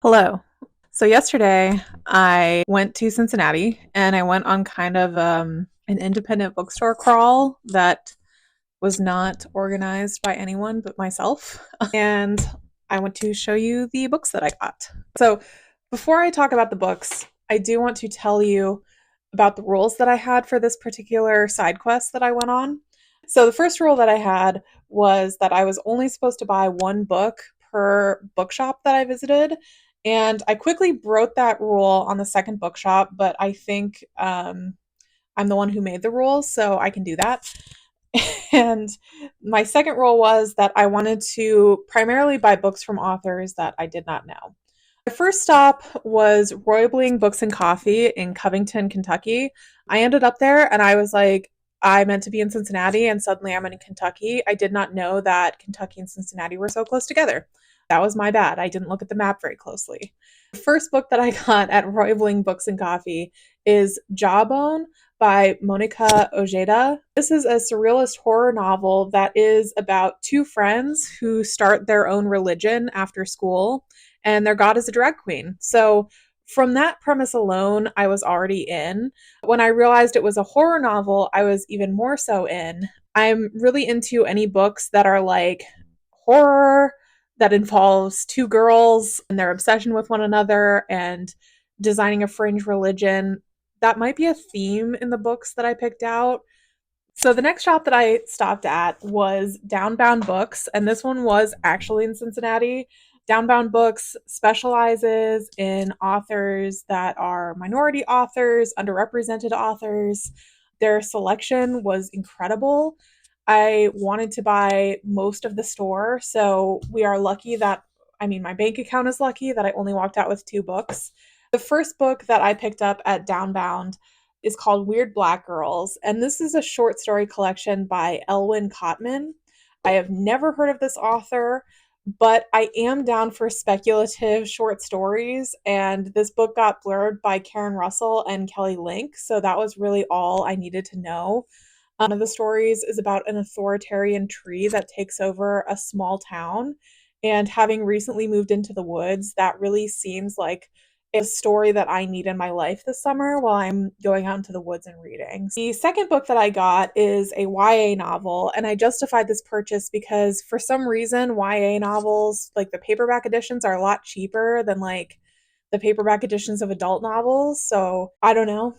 Hello. So yesterday I went to Cincinnati and I went on kind of an independent bookstore crawl that was not organized by anyone but myself. And I want to show you the books that I got. So before I talk about the books, I do want to tell you about the rules that I had for this particular side quest that I went on. So the first rule that I had was that I was only supposed to buy one book per bookshop that I visited. And I quickly broke that rule on the second bookshop, but I think I'm the one who made the rules, so I can do that. And my second rule was that I wanted to primarily buy books from authors that I did not know. My first stop was Roybling Books and Coffee in Covington, Kentucky. I ended up there and I was like, I meant to be in Cincinnati and suddenly I'm in Kentucky. I did not know that Kentucky and Cincinnati were so close together. That was my bad. I didn't look at the map very closely. The first book that I got at Roybling Books and Coffee is Jawbone by Monica Ojeda. This is a surrealist horror novel that is about two friends who start their own religion after school, and their god is a drag queen. So, from that premise alone, I was already in. When I realized it was a horror novel, I was even more so in. I'm really into any books that are like horror, that involves two girls and their obsession with one another and designing a fringe religion. That might be a theme in the books that I picked out. So the next shop that I stopped at was Downbound Books, and this one was actually in Cincinnati. Downbound Books specializes in authors that are minority authors, underrepresented authors. Their selection was incredible. I wanted to buy most of the store, so we are lucky that, I mean, my bank account is lucky that I only walked out with two books. The first book that I picked up at Downbound is called Weird Black Girls, and this is a short story collection by Elwyn Cotman. I have never heard of this author, but I am down for speculative short stories, and this book got blurred by Karen Russell and Kelly Link, so that was really all I needed to know. One of the stories is about an authoritarian tree that takes over a small town, and having recently moved into the woods, that really seems like a story that I need in my life this summer while I'm going out into the woods and reading. The second book that I got is a YA novel, and I justified this purchase because for some reason YA novels, like the paperback editions, are a lot cheaper than like the paperback editions of adult novels. So I don't know.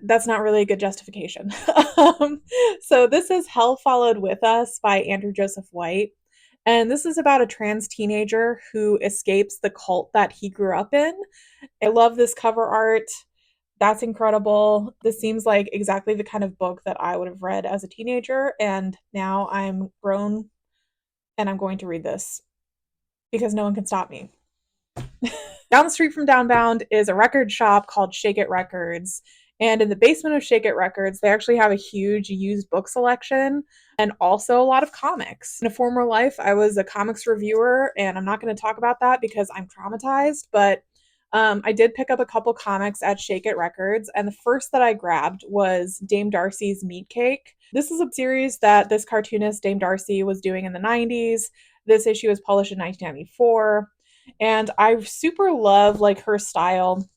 That's not really a good justification. um, so this is Hell Followed With Us by Andrew Joseph White. And this is about a trans teenager who escapes the cult that he grew up in. I love this cover art. That's incredible. This seems like exactly the kind of book that I would have read as a teenager. And now I'm grown and I'm going to read this because no one can stop me. Down the street from Downbound is a record shop called Shake It Records. And in the basement of Shake It Records, they actually have a huge used book selection and also a lot of comics. In a former life, I was a comics reviewer, and I'm not going to talk about that because I'm traumatized, but I did pick up a couple comics at Shake It Records, and the first that I grabbed was Dame Darcy's Meat Cake. This is a series that this cartoonist, Dame Darcy, was doing in the 90s. This issue was published in 1994, and I super love like her style.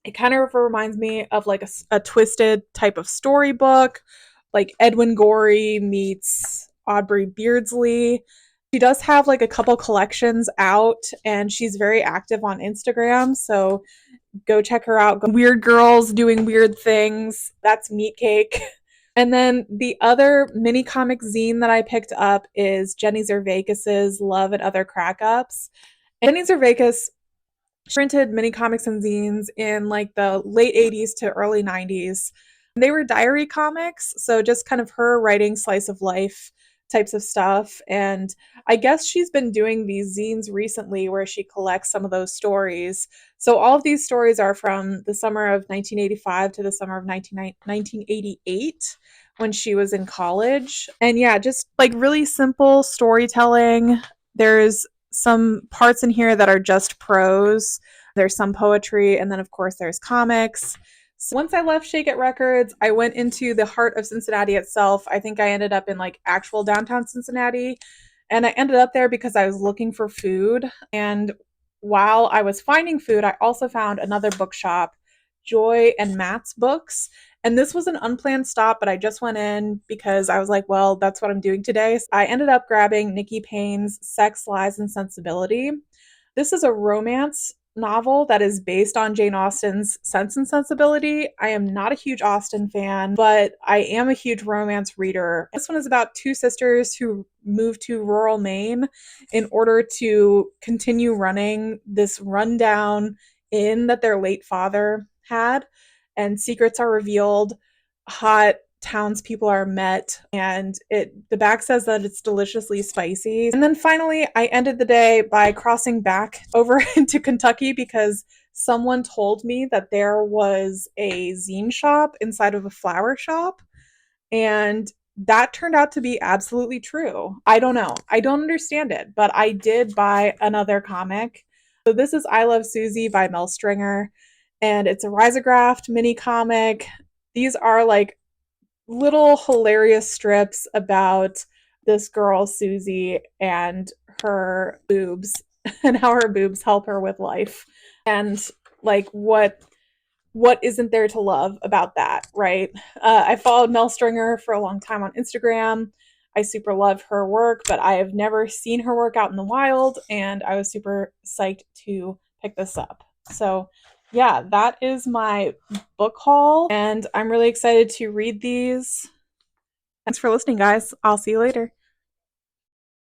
It kind of reminds me of like a twisted type of storybook, like Edwin Gorey meets Aubrey Beardsley. She does have like a couple collections out, and she's very active on Instagram, so go check her out. Weird girls doing weird things. That's Meat Cake. And then the other mini comic zine that I picked up is Jenny Zervakis's Love and Other Crack Ups. Jenny Zervakis printed mini comics and zines in like the late 80s to early 90s. They were diary comics, so just kind of her writing slice of life types of stuff. And I guess she's been doing these zines recently where she collects some of those stories. So all of these stories are from the summer of 1985 to the summer of 1988 when she was in college. And yeah, just like really simple storytelling. There's some parts in here that are just prose. There's some poetry, and then of course there's comics. So once I left Shake It Records, I went into the heart of Cincinnati itself. I think I ended up in like actual downtown Cincinnati, and I ended up there because I was looking for food. And while I was finding food, I also found another bookshop, Joy and Matt's Books. And this was an unplanned stop, but I just went in because I was like, well, that's what I'm doing today. So I ended up grabbing Nikki Payne's Sex, Lies, and Sensibility. This is a romance novel that is based on Jane Austen's Sense and Sensibility. I am not a huge Austen fan, but I am a huge romance reader. This one is about two sisters who moved to rural Maine in order to continue running this rundown inn that their late father had, and secrets are revealed, hot townspeople are met, and the back says that it's deliciously spicy. And then finally, I ended the day by crossing back over into Kentucky because someone told me that there was a zine shop inside of a flower shop, and that turned out to be absolutely true. I don't know. I don't understand it, but I did buy another comic. So this is I Love Susie by Mel Stringer, and it's a risographed mini comic. These are like little hilarious strips about this girl, Susie, and her boobs and how her boobs help her with life. And like what isn't there to love about that, right? I followed Mel Stringer for a long time on Instagram. I super love her work, but I have never seen her work out in the wild, and I was super psyched to pick this up. So, yeah, that is my book haul, and I'm really excited to read these. Thanks for listening, guys. I'll see you later.